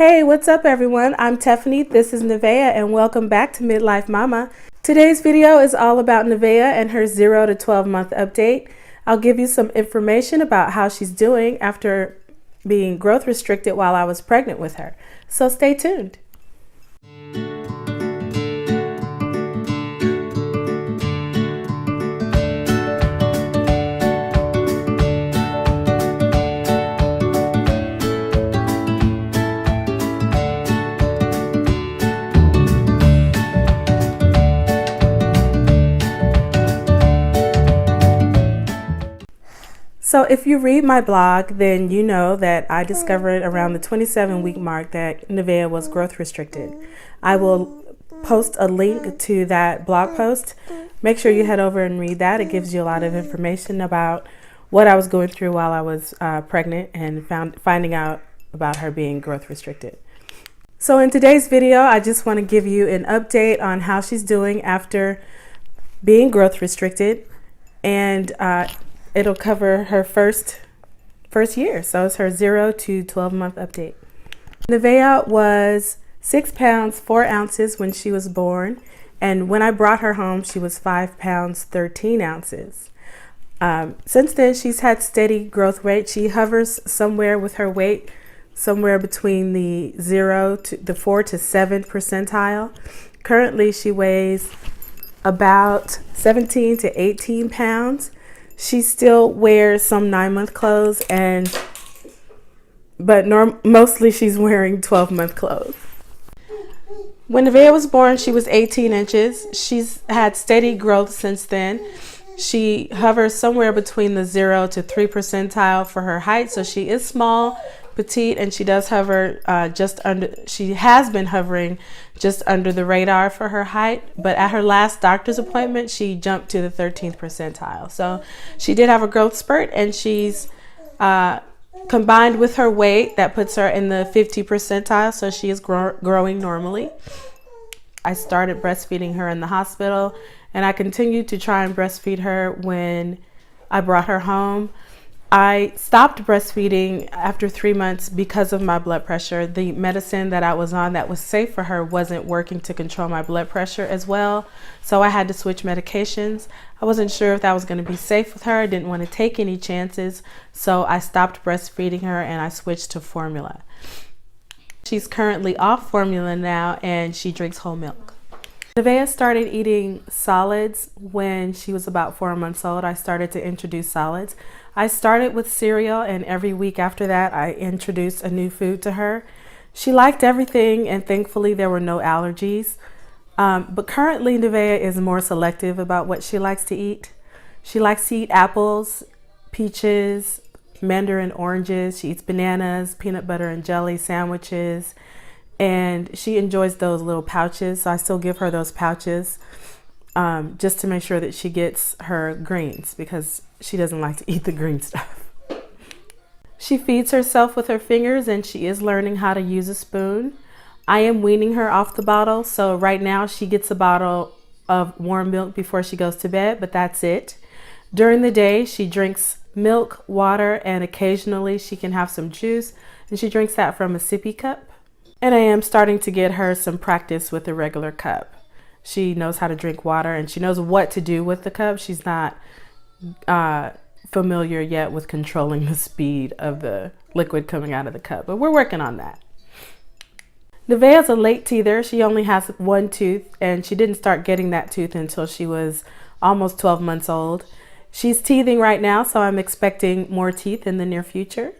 Hey, what's up everyone? I'm Tiffany, this is Nevaeh, and welcome back to Midlife Mama. Today's video is all about Nevaeh and her 0 to 12 month update. I'll give you some information about how she's doing after being growth restricted while I was pregnant with her. So stay tuned. So if you read my blog, then you know that I discovered around the 27-week mark that Nevaeh was growth restricted. I will post a link to that blog post. Make sure you head over and read that. It gives you a lot of information about what I was going through while I was pregnant and finding out about her being growth restricted. So in today's video, I just want to give you an update on how she's doing after being growth restricted, and it'll cover her first year. So it's her 0 to 12 month update. Nevaeh was 6 pounds 4 ounces when she was born, and when I brought her home she was 5 pounds 13 ounces. Since then she's had steady growth rate. She hovers somewhere with her weight somewhere between the 4 to 7 percentile. Currently she weighs about 17 to 18 pounds. She still wears some 9-month clothes, but mostly she's wearing 12-month clothes. When Nevaeh was born, she was 18 inches. She's had steady growth since then. She hovers somewhere between the 0 to 3 percentile for her height, so she is small, petite, and she does hover she has been hovering just under the radar for her height, but at her last doctor's appointment she jumped to the 13th percentile. So she did have a growth spurt, and she's combined with her weight, that puts her in the 50 percentile, so she is growing normally. I started breastfeeding her in the hospital, and I continued to try and breastfeed her when I brought her home. I stopped breastfeeding after 3 months because of my blood pressure. The medicine that I was on that was safe for her wasn't working to control my blood pressure as well, so I had to switch medications. I wasn't sure if that was going to be safe with her. I didn't want to take any chances, so I stopped breastfeeding her and I switched to formula. She's currently off formula now, and she drinks whole milk. Nevaeh started eating solids when she was about 4 months old. I started to introduce solids. I started with cereal, and every week after that I introduced a new food to her. She liked everything, and thankfully there were no allergies. But currently Nevaeh is more selective about what she likes to eat. She likes to eat apples, peaches, mandarin oranges. She eats bananas, peanut butter and jelly sandwiches, and she enjoys those little pouches, so I still give her those pouches just to make sure that she gets her greens, because she doesn't like to eat the green stuff. She feeds herself with her fingers, and she is learning how to use a spoon. I am weaning her off the bottle, so right now she gets a bottle of warm milk before she goes to bed, but that's it. During the day she drinks milk, water, and occasionally she can have some juice, and she drinks that from a sippy cup. And I am starting to get her some practice with a regular cup. She knows how to drink water, and she knows what to do with the cup. She's not familiar yet with controlling the speed of the liquid coming out of the cup, but we're working on that. Nevaeh is a late teether. She only has one tooth, and she didn't start getting that tooth until she was almost 12 months old. She's teething right now, so I'm expecting more teeth in the near future.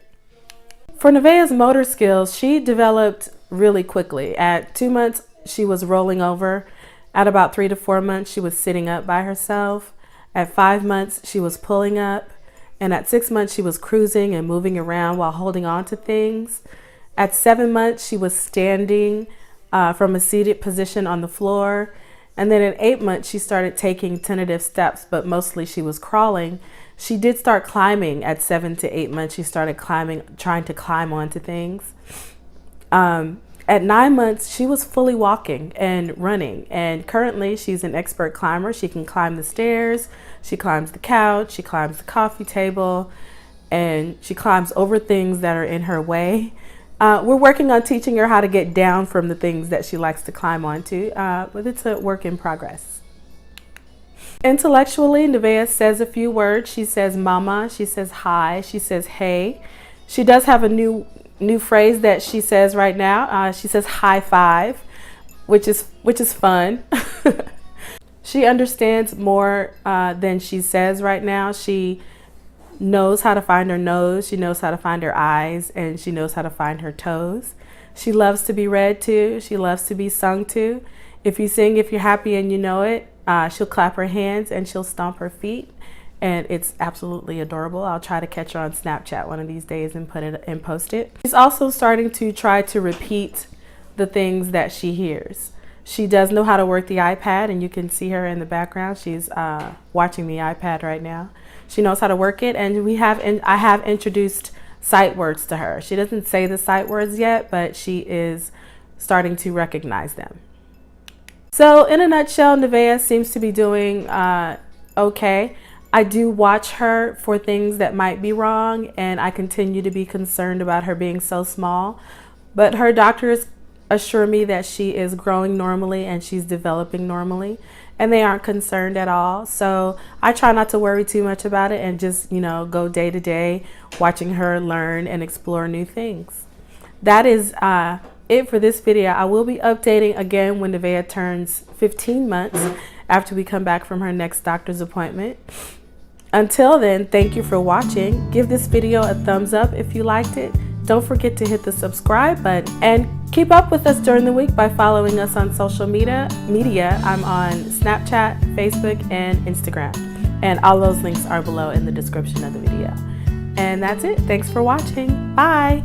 For Nevaeh's motor skills, she developed really quickly. At 2 months, she was rolling over. At about 3 to 4 months, she was sitting up by herself. At 5 months, she was pulling up. And at 6 months, she was cruising and moving around while holding on to things. At 7 months, she was standing from a seated position on the floor. And then at 8 months, she started taking tentative steps, but mostly she was crawling. She did start climbing at 7 to 8 months. She started trying to climb onto things. At 9 months, she was fully walking and running, and currently she's an expert climber. She can climb the stairs, she climbs the couch, she climbs the coffee table, and she climbs over things that are in her way. We're working on teaching her how to get down from the things that she likes to climb onto, but it's a work in progress. Intellectually, Nevaeh says a few words. She says mama, she says hi, she says hey. She does have a new phrase that she says right now. She says high five, which is fun. She understands more than she says right now. She knows how to find her nose, she knows how to find her eyes, and she knows how to find her toes. She loves to be read to, she loves to be sung to. If you sing If You're Happy and You Know It, she'll clap her hands and she'll stomp her feet, and it's absolutely adorable. I'll try to catch her on Snapchat one of these days and post it. She's also starting to try to repeat the things that she hears. She does know how to work the iPad, and you can see her in the background. She's watching the iPad right now. She knows how to work it, and I have introduced sight words to her. She doesn't say the sight words yet, but she is starting to recognize them. So in a nutshell, Nevaeh seems to be doing okay. I do watch her for things that might be wrong, and I continue to be concerned about her being so small. But her doctors assure me that she is growing normally and she's developing normally, and they aren't concerned at all. So I try not to worry too much about it and just, go day to day, watching her learn and explore new things. That is it for this video. I will be updating again when Nevaeh turns 15 months after we come back from her next doctor's appointment. Until then, thank you for watching. Give this video a thumbs up if you liked it. Don't forget to hit the subscribe button, and keep up with us during the week by following us on social media. I'm on Snapchat, Facebook, and Instagram. And all those links are below in the description of the video. And that's it. Thanks for watching. Bye.